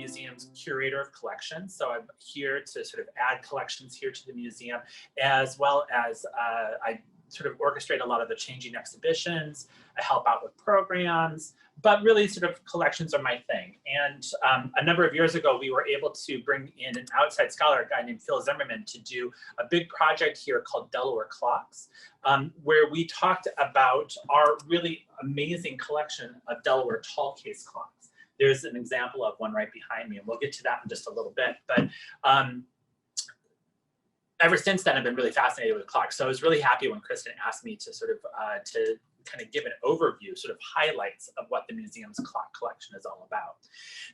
museum's curator of collections. So I'm here to sort of add collections here to the museum, as well as I sort of orchestrate a lot of the changing exhibitions. I help out with programs, but really sort of collections are my thing. And a number of years ago, we were able to bring in an outside scholar, a guy named Phil Zimmerman, to do a big project here called Delaware Clocks, where we talked about our really amazing collection of Delaware tall case clocks. There's an example of one right behind me, and we'll get to that in just a little bit. But ever since then, I've been really fascinated with clocks. So I was really happy when Kristen asked me to sort of to kind of give an overview, sort of highlights of what the museum's clock collection is all about.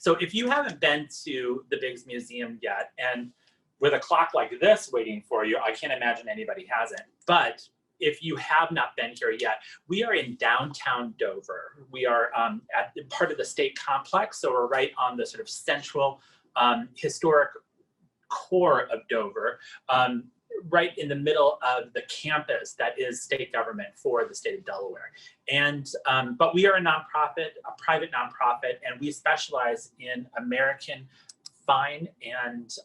So if you haven't been to the Biggs Museum yet, and with a clock like this waiting for you, I can't imagine anybody hasn't. But if you have not been here yet, we are in downtown Dover. We are at part of the state complex, so we're right on the sort of central historic core of Dover, right in the middle of the campus that is state government for the state of Delaware. And but we are a nonprofit, a private nonprofit, and we specialize in American fine and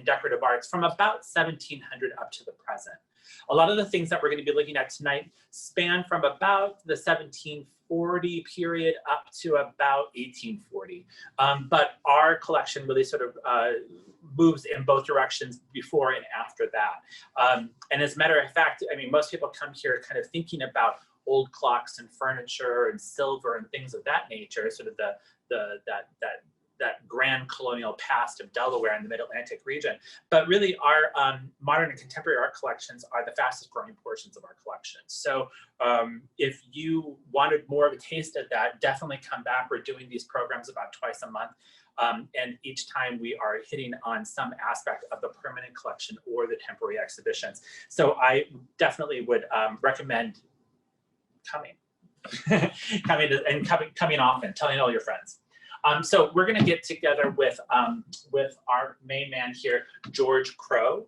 decorative arts from about 1700 up to the present. A lot of the things that we're going to be looking at tonight span from about the 1740 period up to about 1840. But our collection really sort of moves in both directions before and after that. And as a matter of fact, I mean, most people come here kind of thinking about old clocks and furniture and silver and things of that nature, sort of that grand colonial past of Delaware and the Mid-Atlantic region. But really our modern and contemporary art collections are the fastest growing portions of our collection. So if you wanted more of a taste of that, definitely come back. We're doing these programs about twice a month. And each time we are hitting on some aspect of the permanent collection or the temporary exhibitions. So I definitely would recommend coming, coming often, telling all your friends. So we're going to get together with our main man here, George Crowe.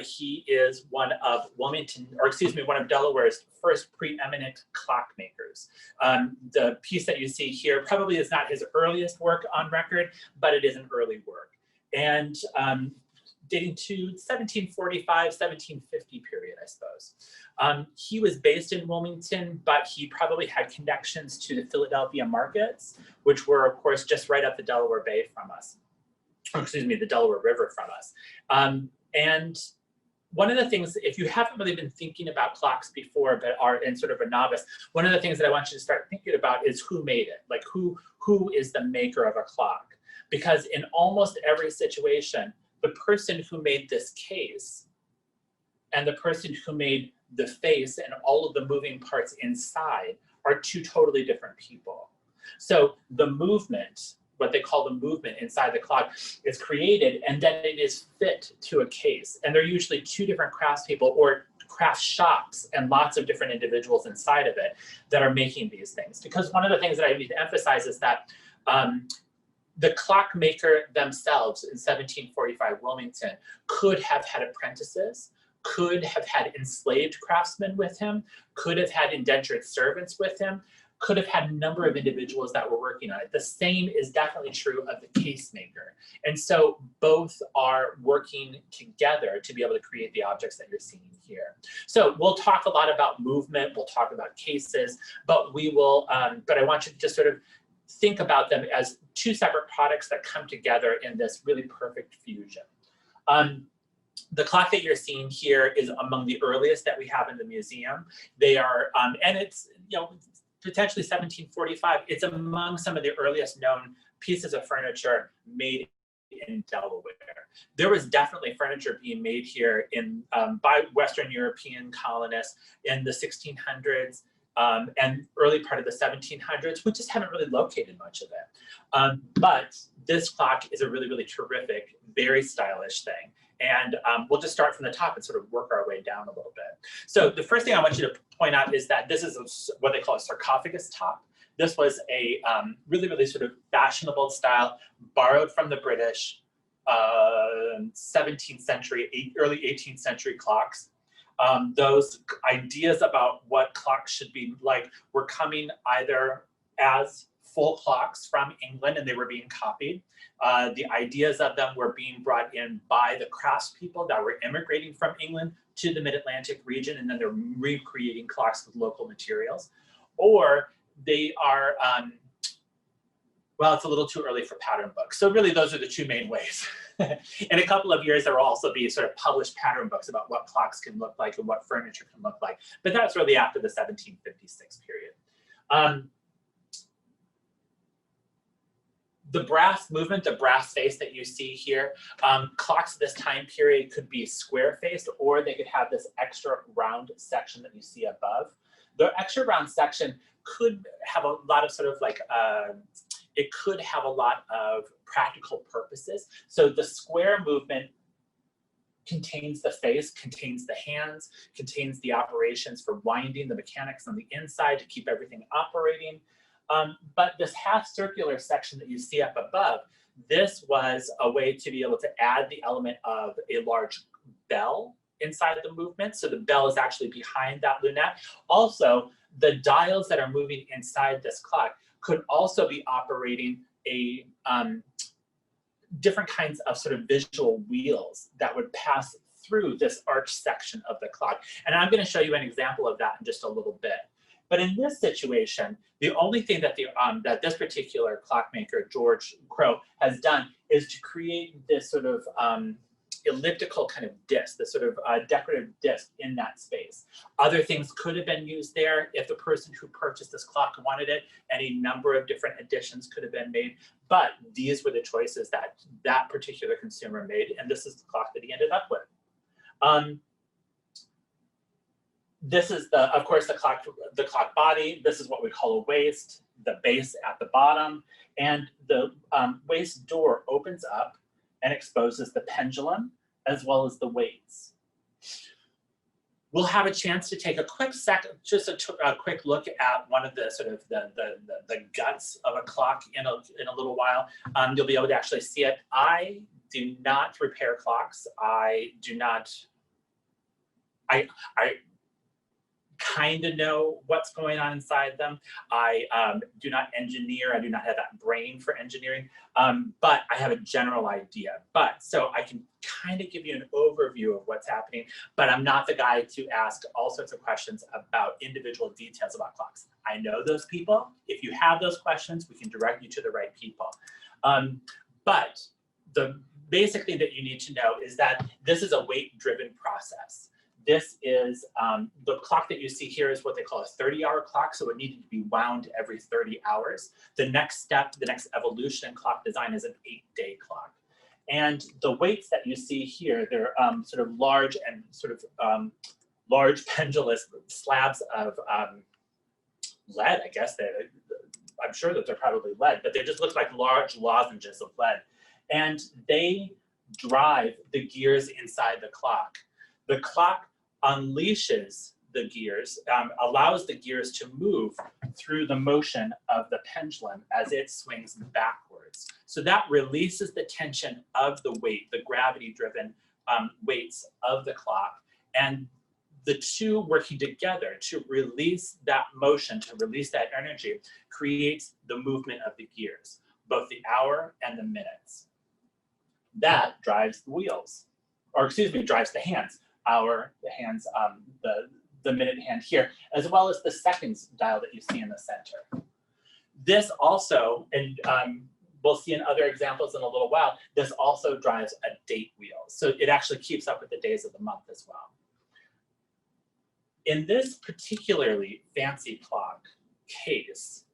He is one of one of Delaware's first preeminent clockmakers. The piece that you see here probably is not his earliest work on record, but it is an early work. And dating to 1745, 1750 period, I suppose. He was based in Wilmington, but he probably had connections to the Philadelphia markets, which were, of course, just right up the Delaware Bay from us. Or, excuse me, the Delaware River from us. And one of the things, if you haven't really been thinking about clocks before, but are in sort of a novice, one of the things that I want you to start thinking about is who made it, like who is the maker of a clock? Because in almost every situation, the person who made this case and the person who made the face and all of the moving parts inside are two totally different people. So the movement, what they call the movement inside the clock, is created and then it is fit to a case. And they're usually two different craftspeople or craft shops and lots of different individuals inside of it that are making these things. Because one of the things that I need to emphasize is that the clockmaker themselves in 1745 Wilmington could have had apprentices, could have had enslaved craftsmen with him, could have had indentured servants with him, could have had a number of individuals that were working on it. The same is definitely true of the case maker. And so both are working together to be able to create the objects that you're seeing here. So we'll talk a lot about movement, we'll talk about cases, but we will, but I want you to just sort of think about them as two separate products that come together in this really perfect fusion. The clock that you're seeing here is among the earliest that we have in the museum. They are, and it's, you know, potentially 1745. It's among some of the earliest known pieces of furniture made in Delaware. There was definitely furniture being made here in by Western European colonists in the 1600s and early part of the 1700s. We just haven't really located much of it. But this clock is a really, really terrific, very stylish thing. And we'll just start from the top and sort of work our way down a little bit. So the first thing I want you to point out is that this is what they call a sarcophagus top. This was a really, really sort of fashionable style, borrowed from the British 17th century, early 18th century clocks. Those ideas about what clocks should be like were coming either as full clocks from England, and they were being copied. The ideas of them were being brought in by the craftspeople that were immigrating from England to the Mid-Atlantic region, and then they're recreating clocks with local materials. Or they are, well, it's a little too early for pattern books. So really those are the two main ways. In a couple of years, there will also be sort of published pattern books about what clocks can look like and what furniture can look like. But that's really after the 1756 period. The brass movement, the brass face that you see here, clocks of this time period could be square faced, or they could have this extra round section that you see above. The extra round section could have a lot of sort of like, it could have a lot of practical purposes. So the square movement contains the face, contains the hands, contains the operations for winding, the mechanics on the inside to keep everything operating. But this half circular section that you see up above, this was a way to be able to add the element of a large bell inside the movement. So the bell is actually behind that lunette. Also, the dials that are moving inside this clock could also be operating a different kinds of sort of visual wheels that would pass through this arch section of the clock. And I'm going to show you an example of that in just a little bit. But in this situation, the only thing that that this particular clockmaker, George Crowe, has done is to create this sort of elliptical kind of disc, this sort of decorative disc in that space. Other things could have been used there if the person who purchased this clock wanted it. Any number of different additions could have been made, but these were the choices that that particular consumer made, and this is the clock that he ended up with. This is of course, the clock body. This is what we call a waist, the base at the bottom, and the waist door opens up and exposes the pendulum as well as the weights. We'll have a chance to take a quick just a quick look at one of the sort of the guts of a clock in a little while. You'll be able to actually see it. I do not repair clocks. I kind of know what's going on inside them. I do not engineer. I do not have that brain for engineering, but I have a general idea. So I can kind of give you an overview of what's happening, but I'm not the guy to ask all sorts of questions about individual details about clocks. I know those people. If you have those questions, we can direct you to the right people. But the basic thing that you need to know is that this is a weight-driven process. This is, the clock that you see here is what they call a 30-hour clock, so it needed to be wound every 30 hours. The next step, the next evolution in clock design is an 8-day clock. And the weights that you see here, they're sort of large and sort of large pendulous slabs of lead, I guess. I'm sure that they're probably lead, but they just look like large lozenges of lead. And they drive the gears inside the clock. The clock unleashes the gears, allows the gears to move through the motion of the pendulum as it swings backwards. So that releases the tension of the weight, the gravity-driven weights of the clock, and the two working together to release that motion, to release that energy, creates the movement of the gears, both the hour and the minutes. That drives the wheels, or excuse me, drives the hands. The hands, the minute hand here, as well as the seconds dial that you see in the center. This also, and we'll see in other examples in a little while, this also drives a date wheel. So it actually keeps up with the days of the month as well. In this particularly fancy clock case,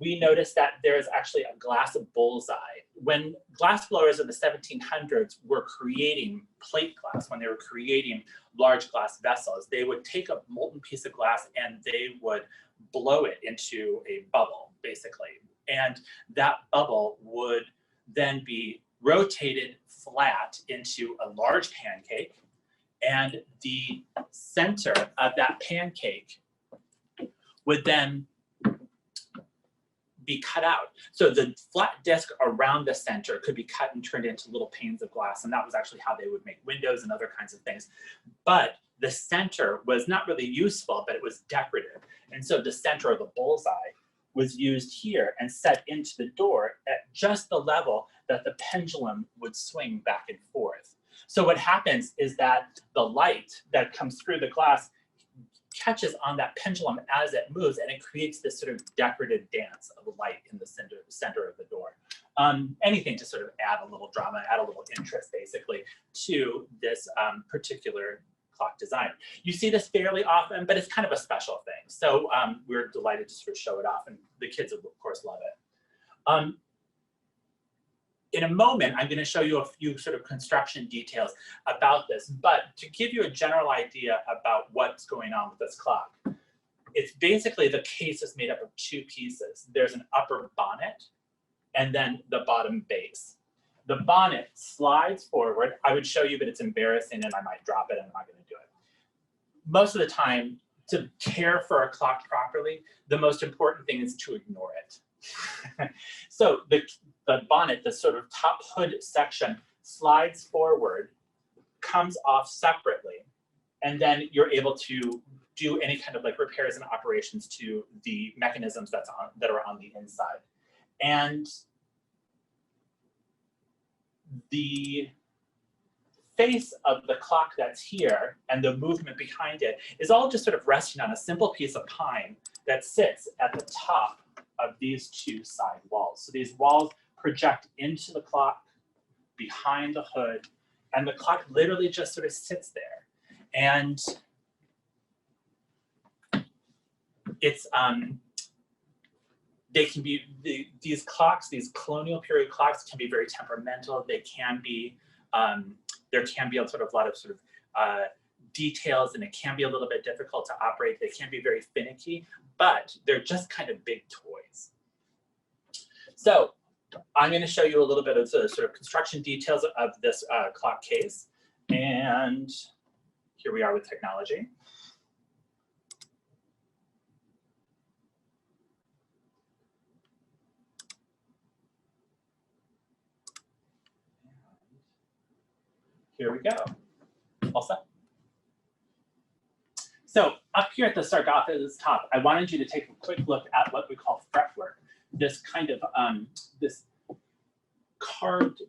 we noticed that there is actually a glass bullseye. When glass blowers in the 1700s were creating plate glass, when they were creating large glass vessels, they would take a molten piece of glass and they would blow it into a bubble, basically. And that bubble would then be rotated flat into a large pancake. And the center of that pancake would then be cut out. So the flat disc around the center could be cut and turned into little panes of glass. And that was actually how they would make windows and other kinds of things. But the center was not really useful, but it was decorative. And so the center of the bullseye was used here and set into the door at just the level that the pendulum would swing back and forth. So what happens is that the light that comes through the glass catches on that pendulum as it moves, and it creates this sort of decorative dance of light in the center of the door. Anything to sort of add a little drama, add a little interest, basically, to this particular clock design. You see this fairly often, but it's kind of a special thing. So we're delighted to sort of show it off, and the kids, of course, love it. In a moment, I'm going to show you a few sort of construction details about this, but to give you a general idea about what's going on with this clock, it's basically the case is made up of two pieces. There's an upper bonnet and then the bottom base. The bonnet slides forward. I would show you, but it's embarrassing and I might drop it and I'm not going to do it. Most of the time, to care for a clock properly, the most important thing is to ignore it. So the bonnet, the sort of top hood section, slides forward, comes off separately, and then you're able to do any kind of like repairs and operations to the mechanisms that are on the inside. And the face of the clock that's here and the movement behind it is all just sort of resting on a simple piece of pine that sits at the top of these two side walls. So these walls project into the clock, behind the hood, and the clock literally just sort of sits there. And it's, they can be, these clocks, these colonial period clocks can be very temperamental. They can be, there can be a sort of lot of sort of details, and it can be a little bit difficult to operate. They can be very finicky, but they're just kind of big toys. So I'm going to show you a little bit of the sort of construction details of this clock case. And here we are with technology. Here we go. All set. So up here at the sarcophagus top, I wanted you to take a quick look at what we call fretwork. This kind of this carved.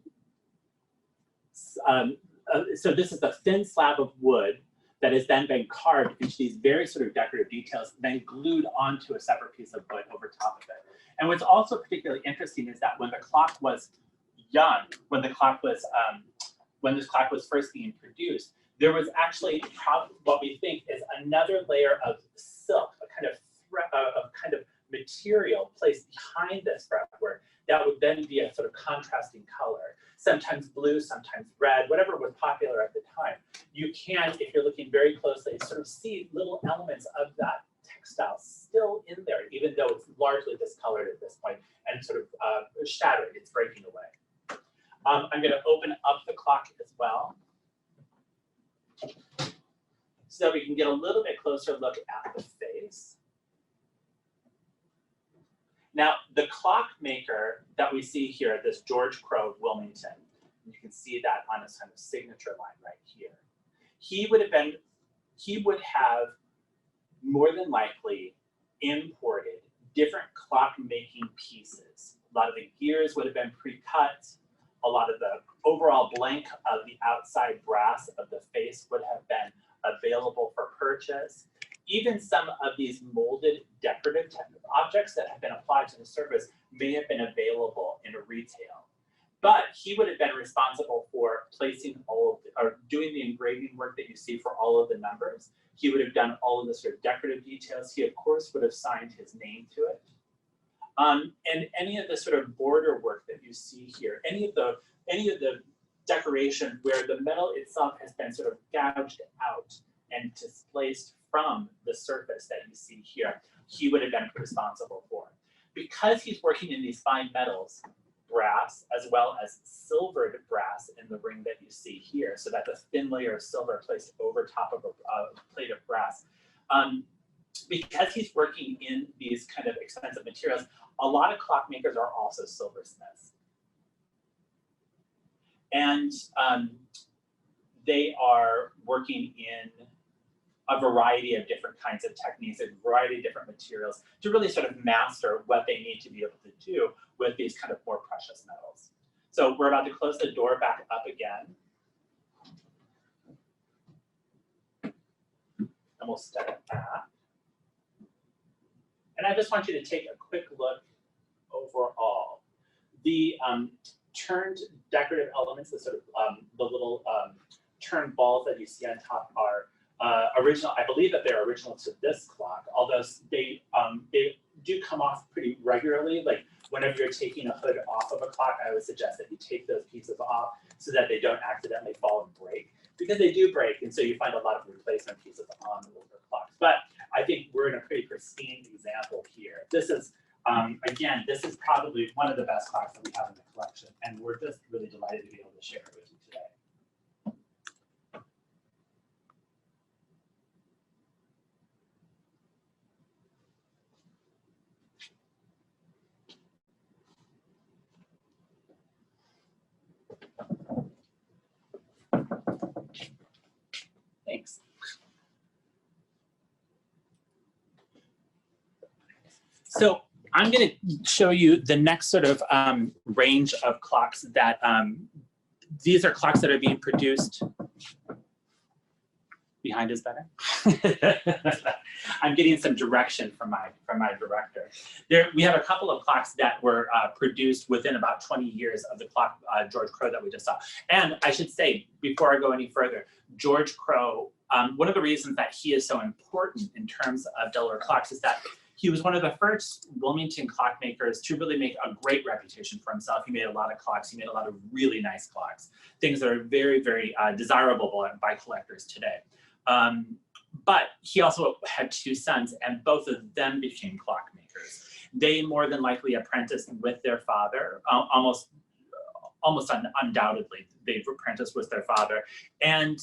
So this is a thin slab of wood that has then been carved into these very sort of decorative details, then glued onto a separate piece of wood over top of it. And what's also particularly interesting is that when the clock was young, when this clock was first being produced, there was actually what we think is another layer of silk, a kind of material placed behind this fretwork that would then be a sort of contrasting color, sometimes blue, sometimes red, whatever was popular at the time. You can, if you're looking very closely, sort of see little elements of that textile still in there, even though it's largely discolored at this point and sort of shattered, it's breaking away. I'm going to open up the clock as well, so we can get a little bit closer look at the face. Now, the clockmaker that we see here, this George Crowe of Wilmington, you can see that on his kind of signature line right here. He would have more than likely imported different clock-making pieces. A lot of the gears would have been pre-cut. A lot of the overall blank of the outside brass of the face would have been available for purchase. Even some of these molded decorative objects that have been applied to the surface may have been available in retail. But he would have been responsible for placing or doing the engraving work that you see for all of the numbers. He would have done all of the sort of decorative details. He, of course, would have signed his name to it. And any of the sort of border work that you see here, any of the decoration where the metal itself has been sort of gouged out and displaced from the surface that you see here, he would have been responsible for. Because he's working in these fine metals, brass, as well as silvered brass in the ring that you see here, so that's a thin layer of silver placed over top of a plate of brass. Because he's working in these kind of expensive materials, a lot of clockmakers are also silversmiths. And they are working in a variety of different kinds of techniques, a variety of different materials to really sort of master what they need to be able to do with these kind of more precious metals. So we're about to close the door back up again. And we'll step it back. And I just want you to take a quick look overall. The turned decorative elements, the sort of the little turned balls that you see on top are original. I believe that they're original to this clock, although they do come off pretty regularly. Like whenever you're taking a hood off of a clock, I would suggest that you take those pieces off so that they don't accidentally fall and break, because they do break, and so you find a lot of replacement pieces on the older clocks. But I think we're in a pretty pristine example here. This is, again, this is probably one of the best clocks that we have in the collection, and we're just really delighted to be able to share it with you today. Thanks. So I'm going to show you the next sort of range of clocks that these are clocks that are being produced. Behind is better. I'm getting some direction from my director. We have a couple of clocks that were produced within about 20 years of the clock George Crowe that we just saw. And I should say, before I go any further, George Crowe, one of the reasons that he is so important in terms of Delaware clocks is that he was one of the first Wilmington clockmakers to really make a great reputation for himself. He made a lot of clocks. He made a lot of really nice clocks, things that are very, very desirable by collectors today. But he also had two sons, and both of them became clockmakers. They more than likely apprenticed with their father, almost undoubtedly, they've apprenticed with their father. And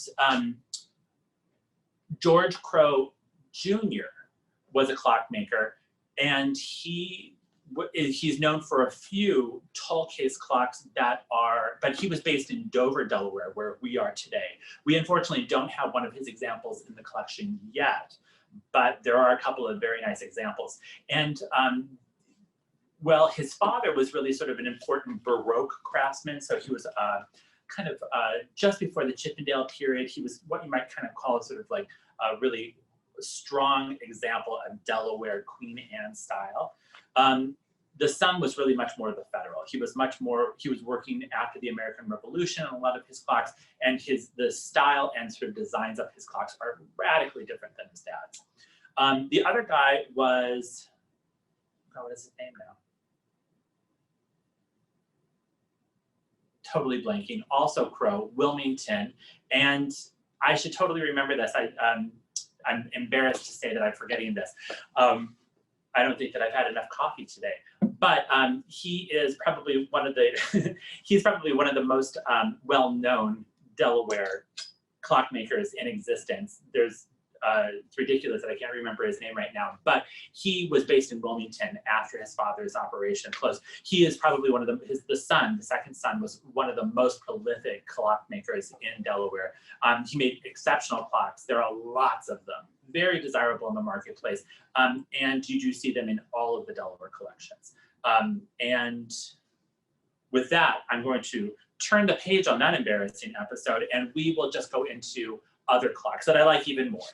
George Crowe Jr. was a clockmaker, and he's known for a few tall case clocks that are, but he was based in Dover, Delaware, where we are today. We unfortunately don't have one of his examples in the collection yet, but there are a couple of very nice examples. And well, his father was really sort of an important Baroque craftsman, so he was kind of just before the Chippendale period. He was what you might kind of call sort of like a really strong example of Delaware Queen Anne style. The son was really much more the federal. He was working after the American Revolution on a lot of his clocks, and the style and sort of designs of his clocks are radically different than his dad's. The other guy was, oh, what is his name now? Totally blanking, also Crowe, Wilmington, and I should totally remember this. I'm embarrassed to say that I'm forgetting this. I don't think that I've had enough coffee today, but he is probably one of the he's probably one of the most well-known Delaware clockmakers in existence. It's ridiculous that I can't remember his name right now, but he was based in Wilmington after his father's operation closed. He is probably one of the second son was one of the most prolific clockmakers in Delaware. He made exceptional clocks. There are lots of them, very desirable in the marketplace. And you do see them in all of the Delaware collections. And with that, I'm going to turn the page on that embarrassing episode, and we will just go into other clocks that I like even more.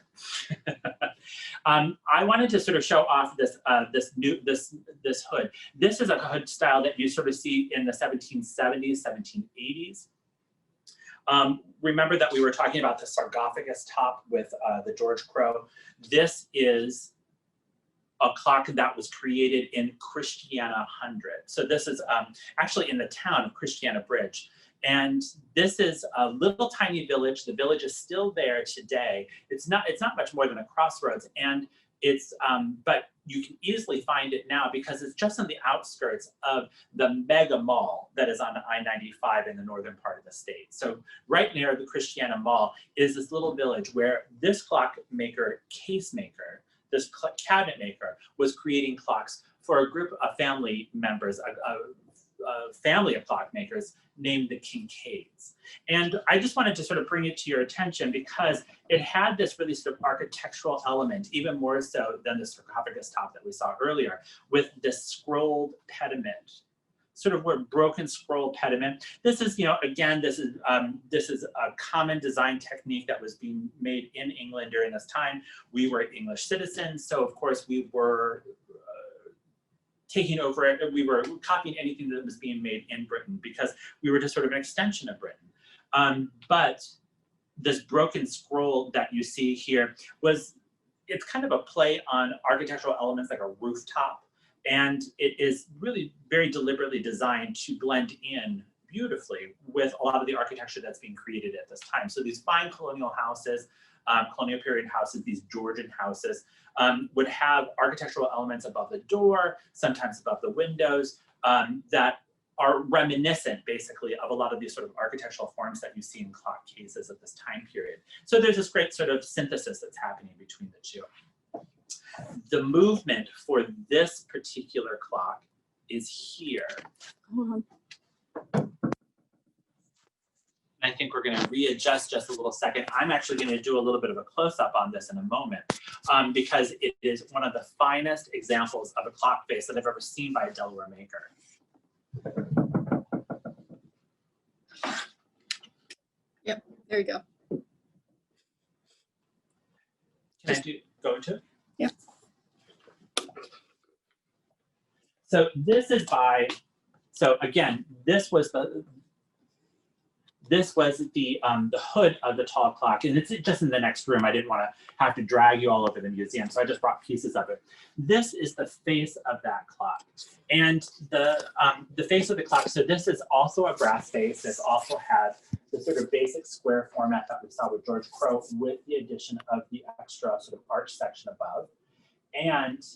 I wanted to sort of show off this hood. This is a hood style that you sort of see in the 1770s, 1780s. Remember that we were talking about the sarcophagus top with the George Crowe. This is a clock that was created in Christiana 100. So this is actually in the town of Christiana Bridge. And this is a little tiny village. The village is still there today. It's not much more than a crossroads, and it's but you can easily find it now because it's just on the outskirts of the mega mall that is on I-95 in the northern part of the state. So right near the Christiana Mall is this little village where this clockmaker, case maker, this cabinet maker was creating clocks for a group of family members, family of clockmakers named the Kincaids. And I just wanted to sort of bring it to your attention because it had this really sort of architectural element, even more so than the sarcophagus top that we saw earlier, with this scrolled pediment, sort of where broken scroll pediment. This is, again, this is a common design technique that was being made in England during this time. We were English citizens, so of course we were taking over it. We were copying anything that was being made in Britain because we were just sort of an extension of Britain. But this broken scroll that you see here it's kind of a play on architectural elements like a rooftop. And it is really very deliberately designed to blend in beautifully with a lot of the architecture that's being created at this time. So these fine colonial houses, colonial period houses, these Georgian houses, would have architectural elements above the door, sometimes above the windows, that are reminiscent, basically, of a lot of these sort of architectural forms that you see in clock cases of this time period. So there's this great sort of synthesis that's happening between the two. The movement for this particular clock is here. I think we're going to readjust just a little second. I'm actually going to do a little bit of a close-up on this in a moment because it is one of the finest examples of a clock face that I've ever seen by a Delaware maker. Yep, there you go. Can I go into it? Yep. So this is so again, this was the hood of the tall clock, and it's just in the next room. I didn't want to have to drag you all over the museum, so I just brought pieces of it. This is the face of that clock, and the face of the clock. So this is also a brass face. This also has the sort of basic square format that we saw with George Crowe, with the addition of the extra sort of arch section above. And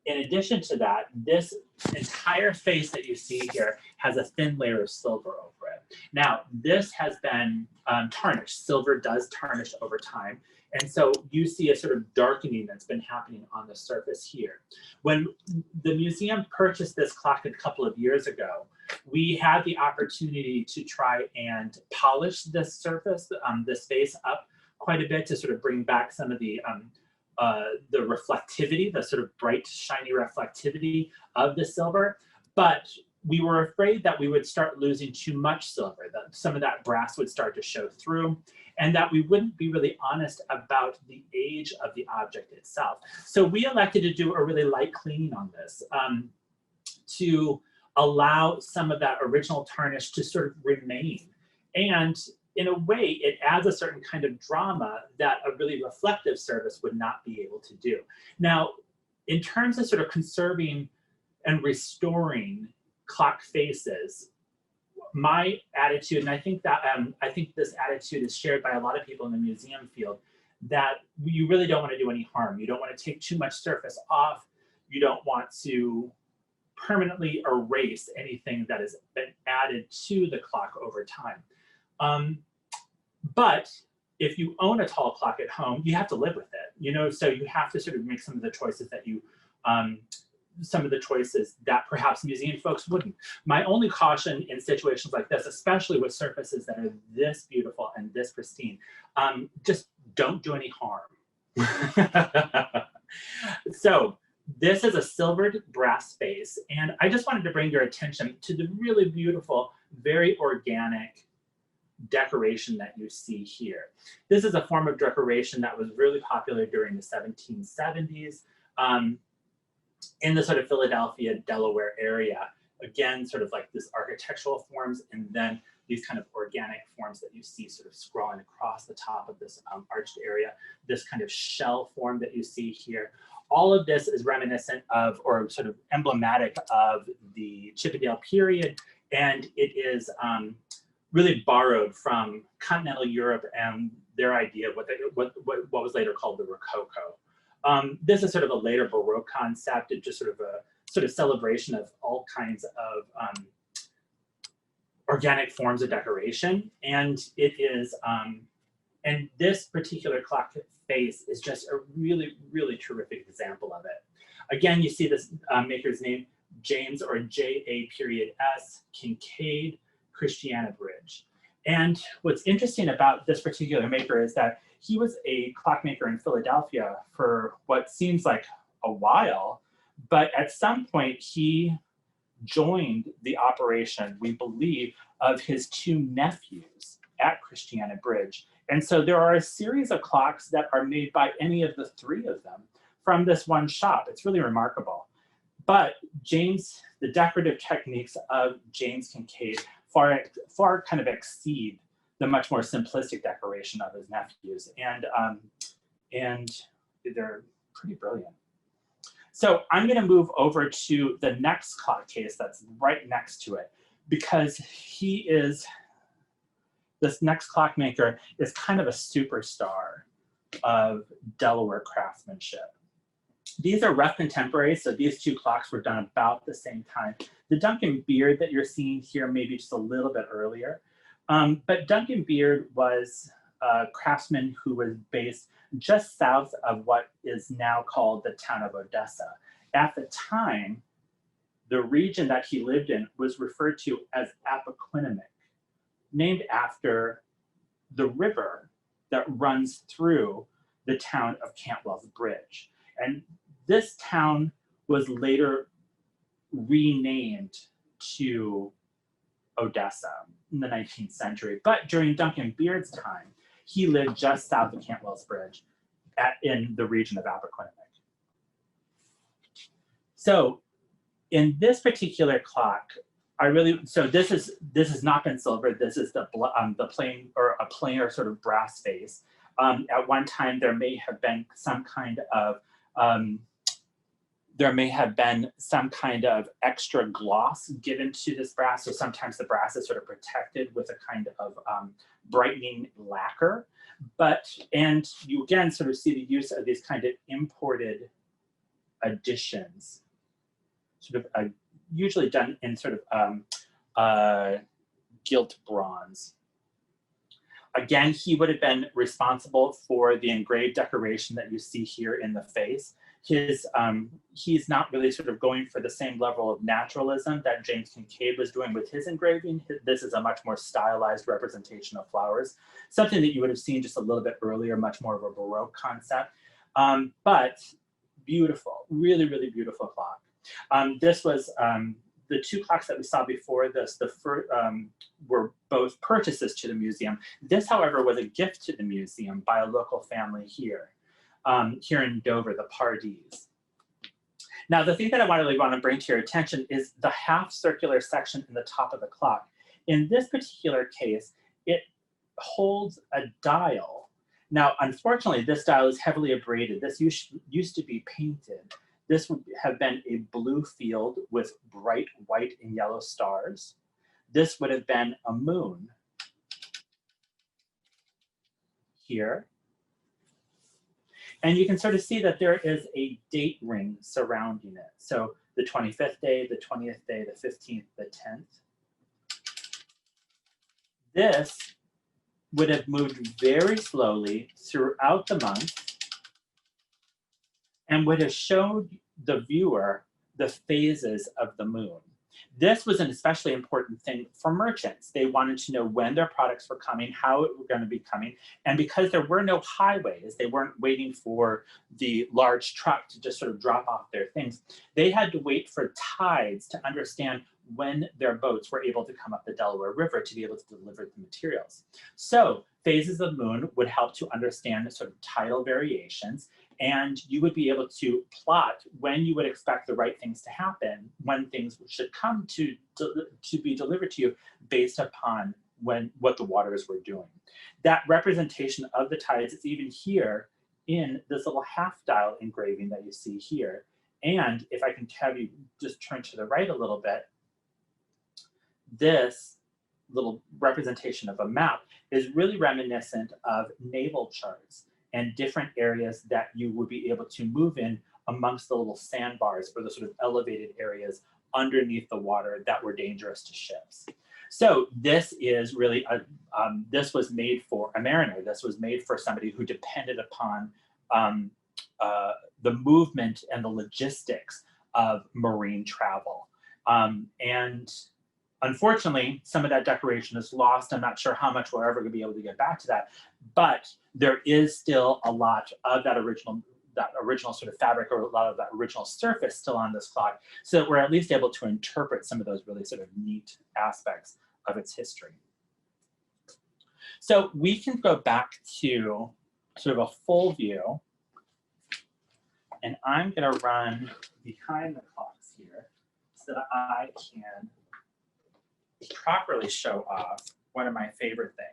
in addition to that, this entire face that you see here has a thin layer of silver over it. Now, this has been tarnished. Silver does tarnish over time. And so you see a sort of darkening that's been happening on the surface here. When the museum purchased this clock a couple of years ago, we had the opportunity to try and polish this surface, this face up quite a bit to sort of bring back some of the reflectivity, the sort of bright, shiny reflectivity of the silver. But we were afraid that we would start losing too much silver, that some of that brass would start to show through, and that we wouldn't be really honest about the age of the object itself. So we elected to do a really light cleaning on this to allow some of that original tarnish to sort of remain. And in a way, it adds a certain kind of drama that a really reflective surface would not be able to do. Now, in terms of sort of conserving and restoring clock faces, my attitude, and I think that this attitude is shared by a lot of people in the museum field, that you really don't want to do any harm. You don't want to take too much surface off. You don't want to permanently erase anything that has been added to the clock over time. But if you own a tall clock at home, you have to live with it, so you have to sort of make some of the choices that that perhaps museum folks wouldn't. My only caution in situations like this, especially with surfaces that are this beautiful and this pristine, just don't do any harm. So this is a silvered brass face, and I just wanted to bring your attention to the really beautiful, very organic decoration that you see here. This is a form of decoration that was really popular during the 1770s in the sort of Philadelphia, Delaware area. Again, sort of like this architectural forms, and then these kind of organic forms that you see sort of scrolling across the top of this arched area, this kind of shell form that you see here. All of this is reminiscent of, or sort of emblematic of, the Chippendale period, and it is really borrowed from continental Europe and their idea of what was later called the Rococo. This is sort of a later Baroque concept. It's just sort of a celebration of all kinds of organic forms of decoration, and it is and this particular clock face is just a really, really terrific example of it. Again, you see this maker's name, James or JA.S. Kincaid Christiana Bridge. And what's interesting about this particular maker is that he was a clockmaker in Philadelphia for what seems like a while, but at some point he joined the operation, we believe, of his two nephews at Christiana Bridge. And so there are a series of clocks that are made by any of the three of them from this one shop. It's really remarkable. But James, the decorative techniques of James Kincaid far kind of exceed the much more simplistic decoration of his nephews. And they're pretty brilliant. So I'm going to move over to the next clock case that's right next to it, because this next clockmaker is kind of a superstar of Delaware craftsmanship. These are rough contemporaries, so these two clocks were done about the same time. The Duncan Beard that you're seeing here maybe just a little bit earlier, but Duncan Beard was a craftsman who was based just south of what is now called the town of Odessa. At the time, the region that he lived in was referred to as Appoquinimink, named after the river that runs through the town of Cantwell's Bridge. And this town was later renamed to Odessa in the 19th century. But during Duncan Beard's time, he lived just south of Cantwell's Bridge in the region of Appoquinimink. So in this particular clock, this has not been silver. This is the plain, or a plainer sort of brass face. At one time, there may have been some kind of extra gloss given to this brass. So sometimes the brass is sort of protected with a kind of brightening lacquer. And you again sort of see the use of these kind of imported additions, sort of usually done in sort of gilt bronze. Again, he would have been responsible for the engraved decoration that you see here in the face. He's not really sort of going for the same level of naturalism that James Kincaid was doing with his engraving. This is a much more stylized representation of flowers, something that you would have seen just a little bit earlier, much more of a Baroque concept, but beautiful, really, really beautiful clock. This was the two clocks that we saw before this, were both purchases to the museum. This, however, was a gift to the museum by a local family here in Dover, the Pardis. Now, the thing that I really want to bring to your attention is the half circular section in the top of the clock. In this particular case, it holds a dial. Now, unfortunately, this dial is heavily abraded. This used to be painted. This would have been a blue field with bright white and yellow stars. This would have been a moon here. And you can sort of see that there is a date ring surrounding it. So the 25th day, the 20th day, the 15th, the 10th. This would have moved very slowly throughout the month and would have showed the viewer the phases of the moon. This was an especially important thing for merchants. They wanted to know when their products were coming, how it were going to be coming, and because there were no highways, they weren't waiting for the large truck to just sort of drop off their things. They had to wait for tides to understand when their boats were able to come up the Delaware River to be able to deliver the materials. So phases of the moon would help to understand the sort of tidal variations, and you would be able to plot when you would expect the right things to happen, when things should come to be delivered to you based upon what the waters were doing. That representation of the tides is even here in this little half dial engraving that you see here. And if I can have you just turn to the right a little bit, this little representation of a map is really reminiscent of naval charts and different areas that you would be able to move in amongst the little sandbars or the sort of elevated areas underneath the water that were dangerous to ships. So this is really, this was made for a mariner. This was made for somebody who depended upon the movement and the logistics of marine travel. And unfortunately, some of that decoration is lost. I'm not sure how much we're ever going to be able to get back to that, but there is still a lot of that original sort of fabric, or a lot of that original surface still on this clock, so that we're at least able to interpret some of those really sort of neat aspects of its history. So we can go back to sort of a full view, and I'm going to run behind the clocks here so that I can properly show off one of my favorite things.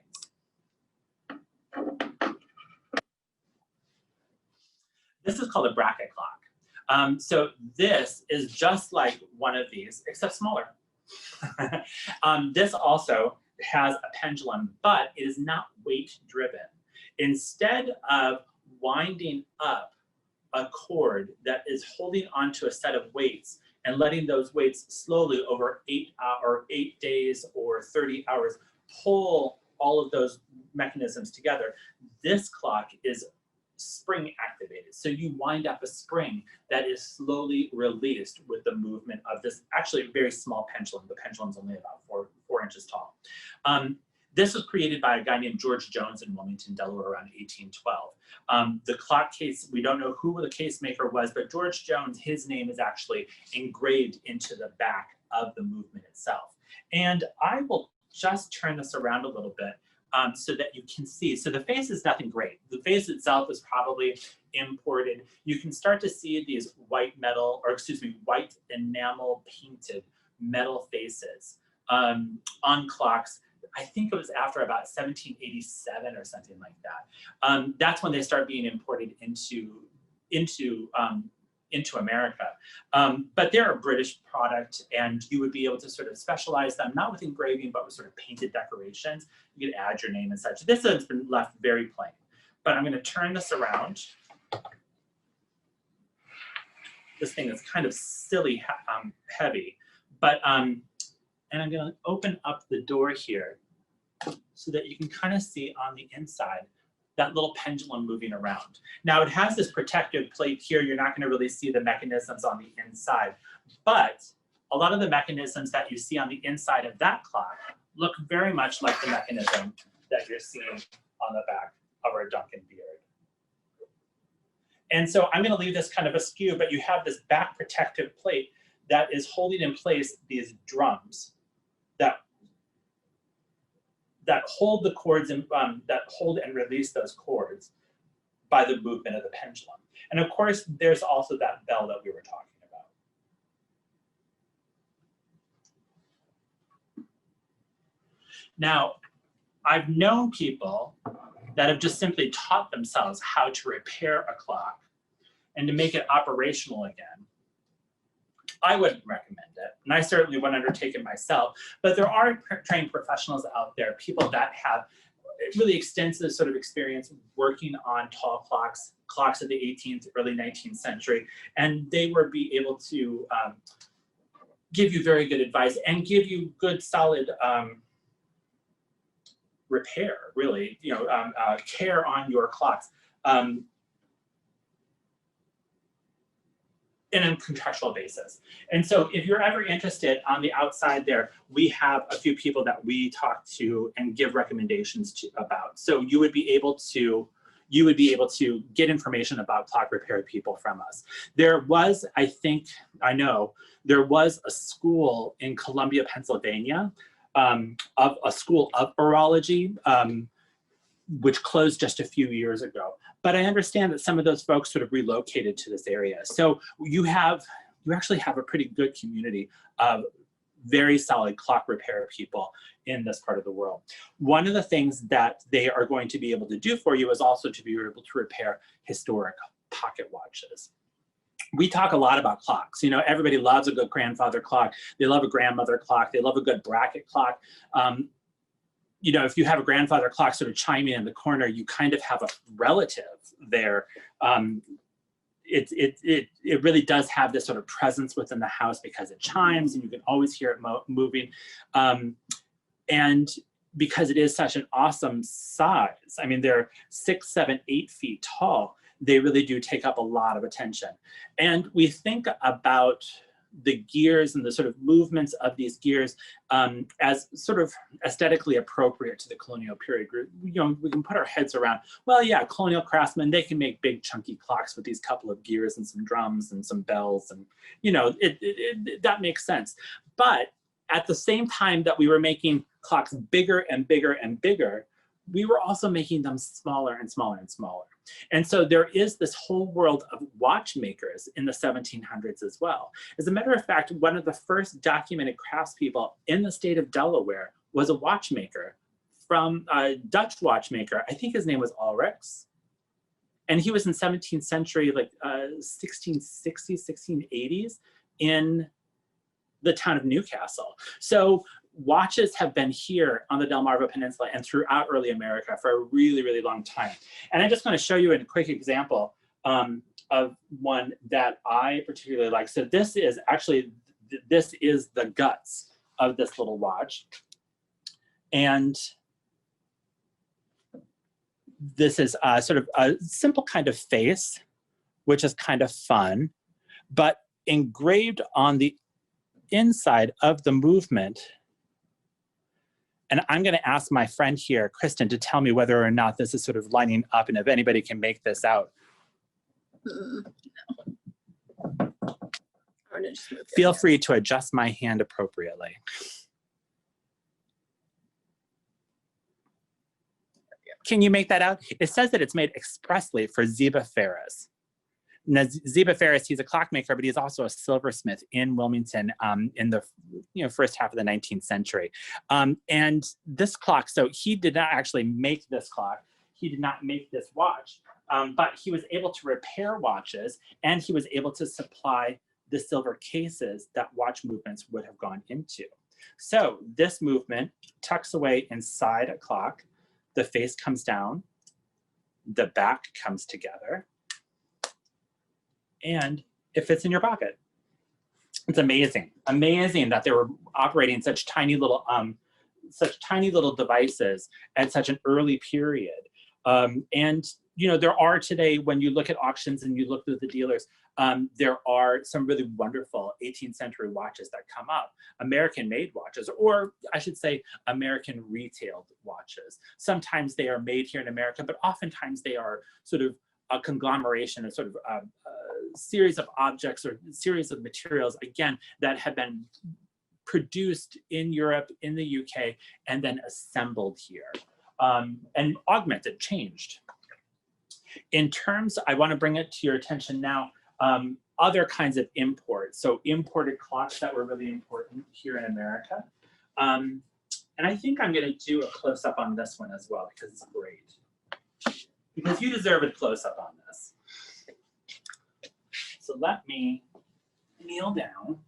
This is called a bracket clock. So this is just like one of these, except smaller. This also has a pendulum, but it is not weight driven. Instead of winding up a cord that is holding onto a set of weights and letting those weights slowly over 8 days or 30 hours pull all of those mechanisms together, this clock is spring activated. So you wind up a spring that is slowly released with the movement of this actually very small pendulum. The pendulum's only about 4 inches tall. This was created by a guy named George Jones in Wilmington, Delaware around 1812. The clock case, we don't know who the case maker was, but George Jones, his name is actually engraved into the back of the movement itself. And I will just turn this around a little bit so that you can see. So the face is nothing great. The face itself is probably imported. You can start to see these white enamel painted metal faces on clocks. I think it was after about 1787 or something like that. That's when they start being imported into America. But they're a British product, and you would be able to sort of specialize them, not with engraving, but with sort of painted decorations. You could add your name and such. This has been left very plain, but I'm going to turn this around. This thing is kind of silly heavy, but and I'm going to open up the door here so that you can kind of see on the inside that little pendulum moving around. Now it has this protective plate here. You're not going to really see the mechanisms on the inside, but a lot of the mechanisms that you see on the inside of that clock look very much like the mechanism that you're seeing on the back of our Duncan beard. And so I'm going to leave this kind of askew, but you have this back protective plate that is holding in place these drums that hold the cords and that hold and release those cords by the movement of the pendulum. And of course, there's also that bell that we were talking about. Now, I've known people that have just simply taught themselves how to repair a clock and to make it operational again. I wouldn't recommend it, and I certainly wouldn't undertake it myself, but there are trained professionals out there, people that have really extensive sort of experience working on tall clocks of the 18th, early 19th century, and they would be able to give you very good advice and give you good, solid repair, really, care on your clocks. In a contractual basis. And so if you're ever interested, on the outside there, we have a few people that we talk to and give recommendations to about. So you would be able to get information about clock repair people from us. There was, there was a school in Columbia, Pennsylvania, of a school of horology, which closed just a few years ago. But I understand that some of those folks sort of relocated to this area. So you actually have a pretty good community of very solid clock repair people in this part of the world. One of the things that they are going to be able to do for you is also to be able to repair historic pocket watches. We talk a lot about clocks. Everybody loves a good grandfather clock. They love a grandmother clock. They love a good bracket clock. If you have a grandfather clock sort of chiming in the corner, you kind of have a relative there. It really does have this sort of presence within the house because it chimes and you can always hear it moving. And because it is such an awesome size, I mean, they're 6, 7, 8 feet tall, they really do take up a lot of attention. And we think about the gears and the sort of movements of these gears as sort of aesthetically appropriate to the colonial period. You know, we can put our heads around, well, yeah, colonial craftsmen, they can make big chunky clocks with these couple of gears and some drums and some bells, and you know, that makes sense. But at the same time that we were making clocks bigger and bigger and bigger, we were also making them smaller and smaller and smaller. And so there is this whole world of watchmakers in the 1700s as well. As a matter of fact, one of the first documented craftspeople in the state of Delaware was a watchmaker, from a Dutch watchmaker. I think his name was Ulrichs. And he was in 17th century, like 1660s, 1680s in the town of Newcastle. So watches have been here on the Delmarva Peninsula and throughout early America for a really, really long time. And I'm just going to show you a quick example of one that I particularly like. So this is actually, this is the guts of this little watch. And this is sort of a simple kind of face, which is kind of fun, but engraved on the inside of the movement. And I'm going to ask my friend here, Kristen, to tell me whether or not this is sort of lining up and if anybody can make this out. No. Feel free to adjust my hand appropriately. Can you make that out? It says that it's made expressly for Ziba Ferris. Now, Ziba Ferris, he's a clockmaker, but he's also a silversmith in Wilmington in the first half of the 19th century. And this clock, so he did not actually make this clock. He did not make this watch, but he was able to repair watches, and he was able to supply the silver cases that watch movements would have gone into. So this movement tucks away inside a clock. The face comes down, the back comes together, and it fits in your pocket. It's amazing, amazing that they were operating such tiny little devices at such an early period. And you know, there are today, when you look at auctions and you look through the dealers, there are some really wonderful 18th century watches that come up, American-made watches, or I should say American retailed watches. Sometimes they are made here in America, but oftentimes they are sort of a conglomeration of sort of a series of objects or series of materials, again, that have been produced in Europe, in the UK, and then assembled here and augmented, changed. In terms, I want to bring it to your attention now, other kinds of imports. So imported clocks that were really important here in America. And I think I'm going to do a close-up on this one as well, because it's great. Because you deserve a close-up on this. So let me kneel down.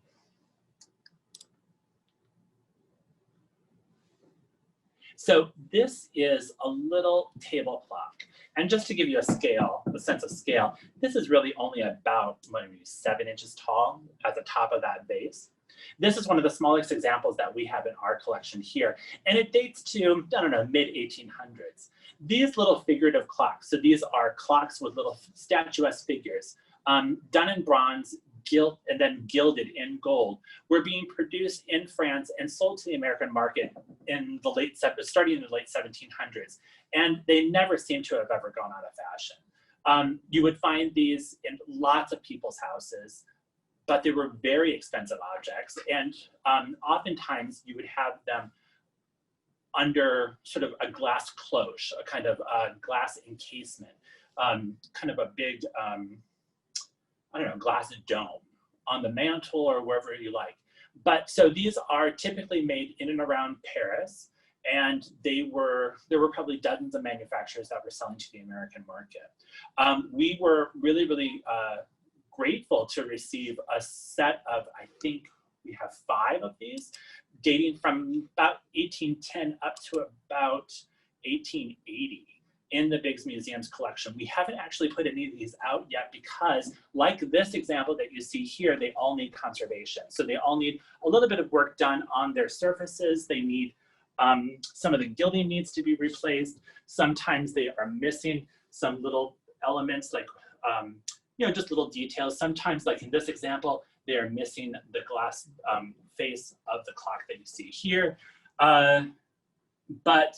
So this is a little table clock. And just to give you a scale, a sense of scale, this is really only about maybe 7 inches tall at the top of that base. This is one of the smallest examples that we have in our collection here. And it dates to, I don't know, mid-1800s. These little figurative clocks, so these are clocks with little statuesque figures, done in bronze, gilt, and then gilded in gold, were being produced in France and sold to the American market in the starting in the late 1700s. And they never seem to have ever gone out of fashion. You would find these in lots of people's houses, but they were very expensive objects. And oftentimes you would have them under sort of a glass cloche, a kind of glass encasement, kind of a big, I don't know, glass dome on the mantle or wherever you like. But so these are typically made in and around Paris, and there were probably dozens of manufacturers that were selling to the American market. We were really, really grateful to receive a set of, I think we have 5 of these, dating from about 1810 up to about 1880. In the Biggs Museum's collection. We haven't actually put any of these out yet because, like this example that you see here, they all need conservation. So they all need a little bit of work done on their surfaces. They need, some of the gilding needs to be replaced. Sometimes they are missing some little elements like, you know, just little details. Sometimes, like in this example, they are missing the glass face of the clock that you see here. But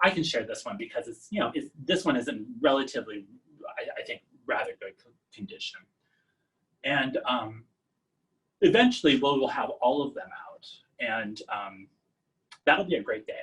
I can share this one because it's, you know, this one is in relatively, I think, rather good condition. And eventually we'll have all of them out, and that'll be a great day.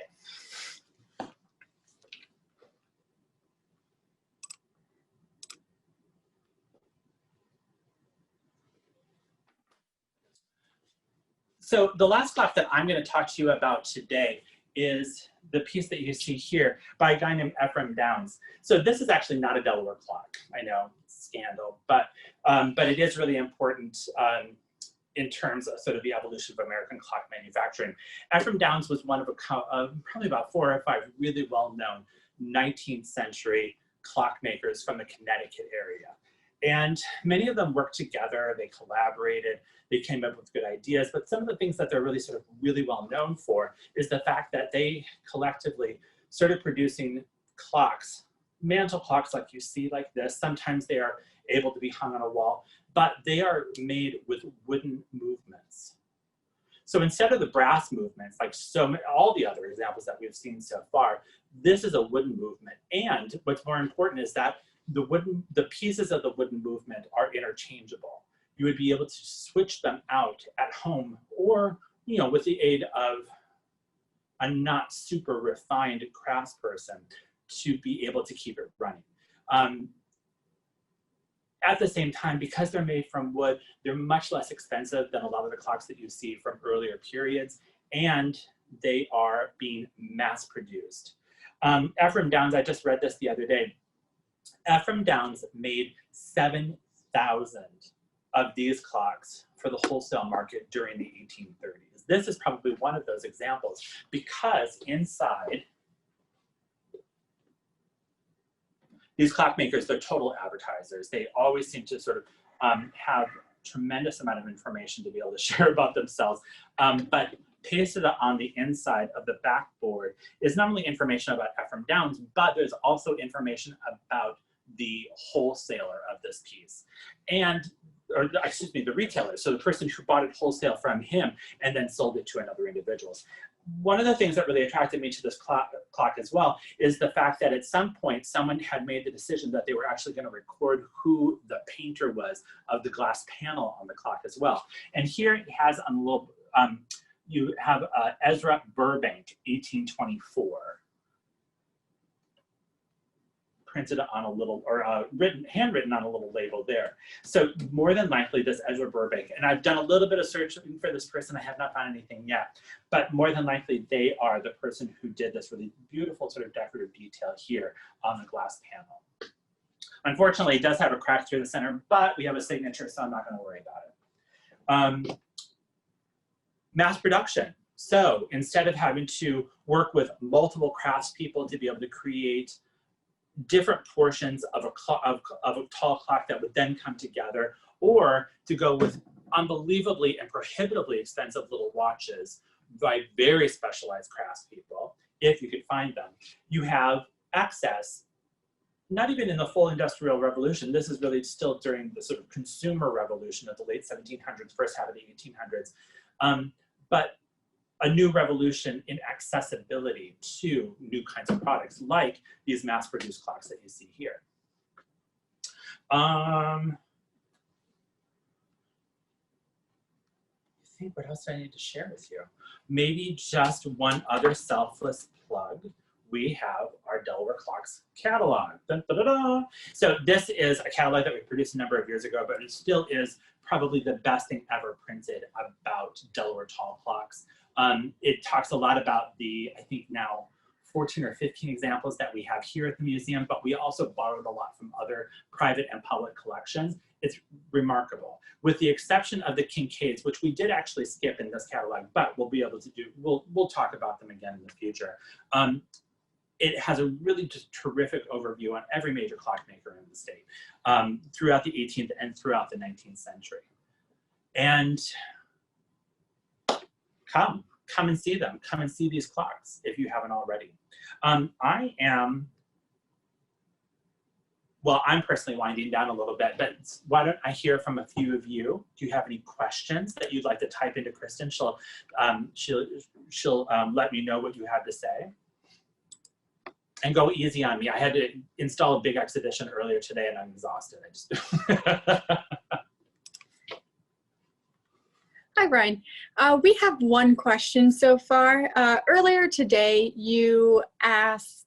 So the last clock that I'm going to talk to you about today is the piece that you see here by a guy named Ephraim Downs. So this is actually not a Delaware clock. I know, scandal, but it is really important in terms of sort of the evolution of American clock manufacturing. Ephraim Downs was one of probably about 4 or 5 really well-known 19th century clockmakers from the Connecticut area. And many of them worked together, they collaborated, they came up with good ideas, but some of the things that they're really well known for is the fact that they collectively started producing clocks, mantle clocks like you see like this. Sometimes they are able to be hung on a wall, but they are made with wooden movements. So instead of the brass movements, like all the other examples that we've seen so far, this is a wooden movement. And what's more important is that the pieces of the wooden movement are interchangeable. You would be able to switch them out at home, or, you know, with the aid of a not super refined craftsperson to be able to keep it running. At the same time, because they're made from wood, they're much less expensive than a lot of the clocks that you see from earlier periods, and they are being mass produced. Ephraim Downs, I just read this the other day. Ephraim Downs made 7,000 of these clocks for the wholesale market during the 1830s. This is probably one of those examples because inside, these clockmakers, they're total advertisers. They always seem to sort of have tremendous amount of information to be able to share about themselves. But pasted on the inside of the backboard is not only information about Ephraim Downs, but there's also information about the wholesaler of this piece. Or excuse me, the retailer. So the person who bought it wholesale from him and then sold it to another individual. One of the things that really attracted me to this clock as well is the fact that at some point someone had made the decision that they were actually going to record who the painter was of the glass panel on the clock as well. And here it has on a little, you have Ezra Burbank, 1824. Printed on a little, or handwritten on a little label there. So more than likely this Ezra Burbank, and I've done a little bit of searching for this person, I have not found anything yet, but more than likely they are the person who did this really beautiful sort of decorative detail here on the glass panel. Unfortunately, it does have a crack through the center, but we have a signature, so I'm not going to worry about it. Mass production. So instead of having to work with multiple craftspeople to be able to create different portions of a tall clock that would then come together, or to go with unbelievably and prohibitively expensive little watches by very specialized craftspeople, if you could find them, you have access, not even in the full industrial revolution, this is really still during the sort of consumer revolution of the late 1700s, first half of the 1800s, but a new revolution in accessibility to new kinds of products, like these mass-produced clocks that you see here. I think, what else do I need to share with you? Maybe just one other selfless plug. We have our Delaware Clocks catalog. Dun, dun, dun, dun. So this is a catalog that we produced a number of years ago, but it still is probably the best thing ever printed about Delaware tall clocks. It talks a lot about the, I think now, 14 or 15 examples that we have here at the museum, but we also borrowed a lot from other private and public collections. It's remarkable. With the exception of the Kincaids, which we did actually skip in this catalog, but we'll be able to do, we'll talk about them again in the future. It has a really just terrific overview on every major clockmaker in the state throughout the 18th and throughout the 19th century. And come and see them. Come and see these clocks if you haven't already. well, I'm personally winding down a little bit, but why don't I hear from a few of you? Do you have any questions that you'd like to type into Kristen? She'll let me know what you have to say. And go easy on me. I had to install a big exhibition earlier today and I'm exhausted. I just Hi, Brian. We have one question so far. Earlier today, you asked,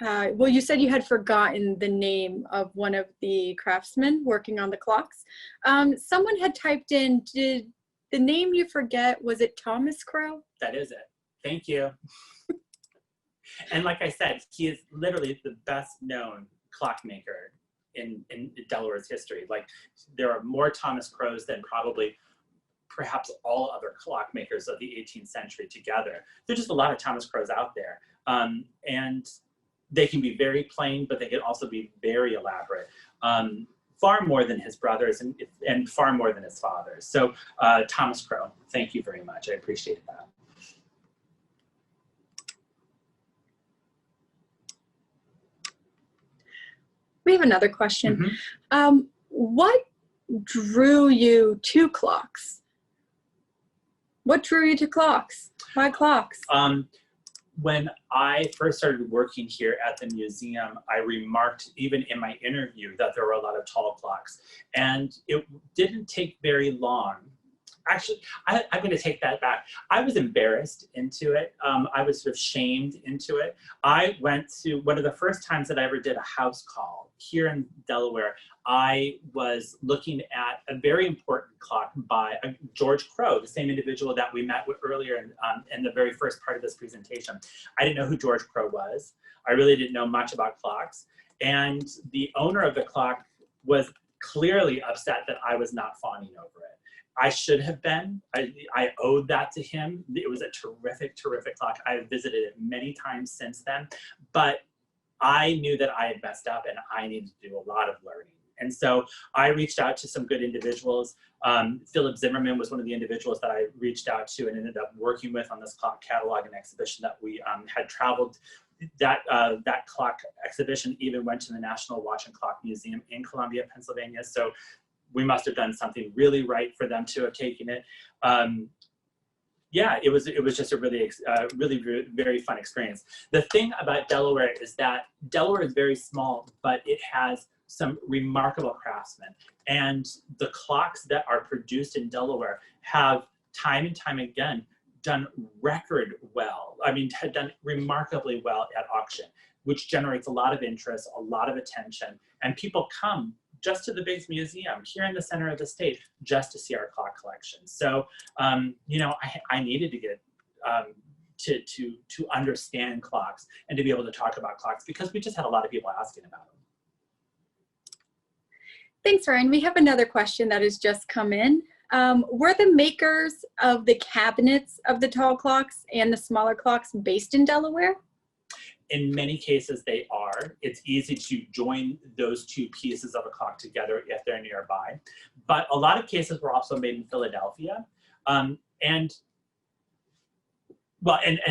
well, you said you had forgotten the name of one of the craftsmen working on the clocks. Someone had typed in, did the name you forget, was it Thomas Crowe? That is it. Thank you. And like I said, he is literally the best known clockmaker in Delaware's history. Like, there are more Thomas Crowes than probably perhaps all other clockmakers of the 18th century together. There's just a lot of Thomas Crowes out there. And they can be very plain, but they can also be very elaborate. Far more than his brothers and far more than his fathers. So Thomas Crowe, thank you very much. I appreciate that. We have another question. What drew you to clocks? What drew you to clocks? Why clocks? When I first started working here at the museum, I remarked even in my interview that there were a lot of tall clocks. And it didn't take very long. Actually, I'm going to take that back. I was embarrassed into it. I was sort of shamed into it. I went to one of the first times that I ever did a house call here in Delaware. I was looking at a very important clock by George Crowe, the same individual that we met with earlier in the very first part of this presentation. I didn't know who George Crowe was. I really didn't know much about clocks. And the owner of the clock was clearly upset that I was not fawning over it. I should have been. I owed that to him. It was a terrific, terrific clock. I have visited it many times since then, but I knew that I had messed up and I needed to do a lot of learning. And so I reached out to some good individuals. Philip Zimmerman was one of the individuals that I reached out to and ended up working with on this clock catalog and exhibition that we had traveled. That clock exhibition even went to the National Watch and Clock Museum in Columbia, Pennsylvania. So we must have done something really right for them to have taken it. Yeah, it was just a really very fun experience. The thing about Delaware is that Delaware is very small, but it has some remarkable craftsmen. And the clocks that are produced in Delaware have time and time again done record well. I mean, had done remarkably well at auction, which generates a lot of interest, a lot of attention, and people come just to the base museum here in the center of the state just to see our clock collection. So, you know, I needed to get to understand clocks and to be able to talk about clocks because we just had a lot of people asking about them. Thanks, Ryan. We have another question that has just come in. Were the makers of the cabinets of the tall clocks and the smaller clocks based in Delaware? In many cases, they are. It's easy to join those two pieces of a clock together if they're nearby. But a lot of cases were also made in Philadelphia and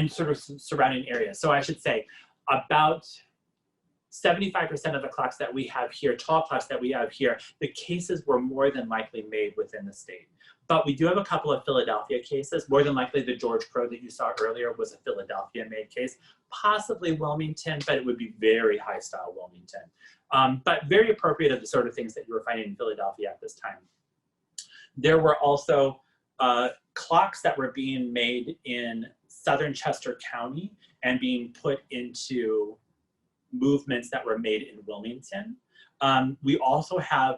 sort of surrounding areas. So I should say about 75% of the clocks that we have here, tall clocks that we have here, the cases were more than likely made within the state. But we do have a couple of Philadelphia cases. More than likely the George Crowe that you saw earlier was a Philadelphia-made case, possibly Wilmington, but it would be very high-style Wilmington. But very appropriate of the sort of things that you were finding in Philadelphia at this time. There were also clocks that were being made in southern Chester County and being put into movements that were made in Wilmington. We also have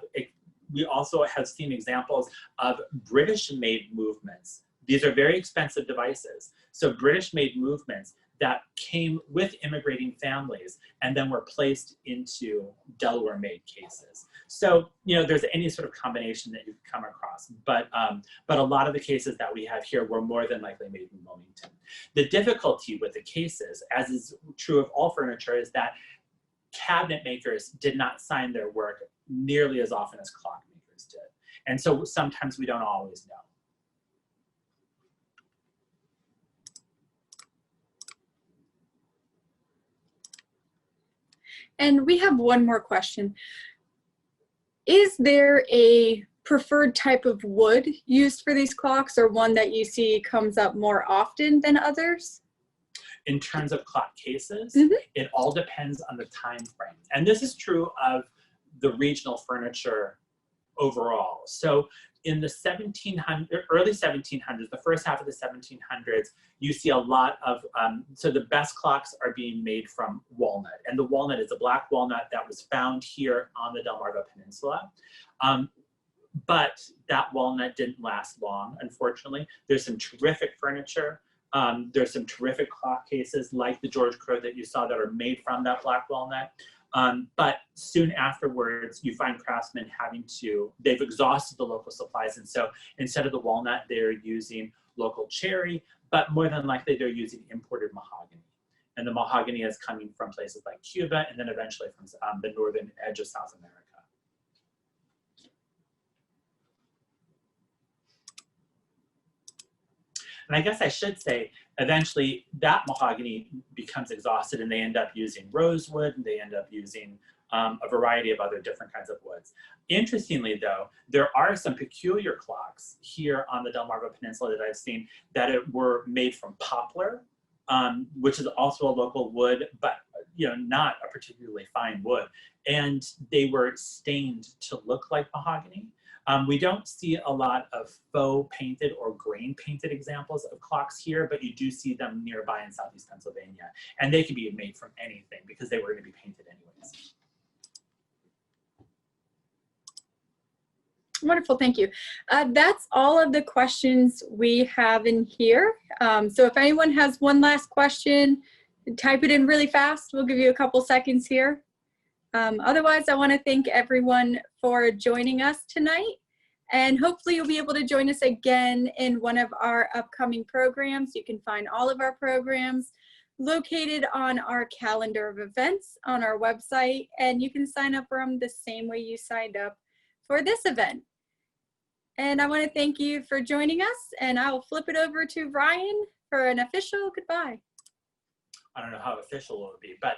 seen examples of British-made movements. These are very expensive devices. So British-made movements that came with immigrating families and then were placed into Delaware-made cases. So, you know, there's any sort of combination that you come across, but a lot of the cases that we have here were more than likely made in Wilmington. The difficulty with the cases, as is true of all furniture, is that cabinet makers did not sign their work nearly as often as clock makers did. And so sometimes we don't always know. And we have one more question. Is there a preferred type of wood used for these clocks, or one that you see comes up more often than others? In terms of clock cases, Mhm. it all depends on the time frame. And this is true of the regional furniture overall. So in the early 1700s, the first half of the 1700s, you see a lot of, so the best clocks are being made from walnut. And the walnut is a black walnut that was found here on the Delmarva Peninsula. But that walnut didn't last long, unfortunately. There's some terrific furniture. There's some terrific clock cases like the George Crowe that you saw that are made from that black walnut. But soon afterwards, you find craftsmen they've exhausted the local supplies. And so instead of the walnut, they're using local cherry, but more than likely they're using imported mahogany. And the mahogany is coming from places like Cuba and then eventually from the northern edge of South America. And I guess I should say, eventually that mahogany becomes exhausted and they end up using rosewood and they end up using a variety of other different kinds of woods. Interestingly though, there are some peculiar clocks here on the Delmarva Peninsula that I've seen that were made from poplar, which is also a local wood, but not a particularly fine wood. And they were stained to look like mahogany. We don't see a lot of faux painted or grain painted examples of clocks here, but you do see them nearby in Southeast Pennsylvania. And they can be made from anything because they were going to be painted anyways. Wonderful, thank you. That's all of the questions we have in here. So if anyone has one last question, type it in really fast. We'll give you a couple seconds here. Otherwise, I want to thank everyone for joining us tonight. And hopefully you'll be able to join us again in one of our upcoming programs. You can find all of our programs located on our calendar of events on our website. And you can sign up for them the same way you signed up for this event. And I want to thank you for joining us. And I will flip it over to Ryan for an official goodbye. I don't know how official it will be, but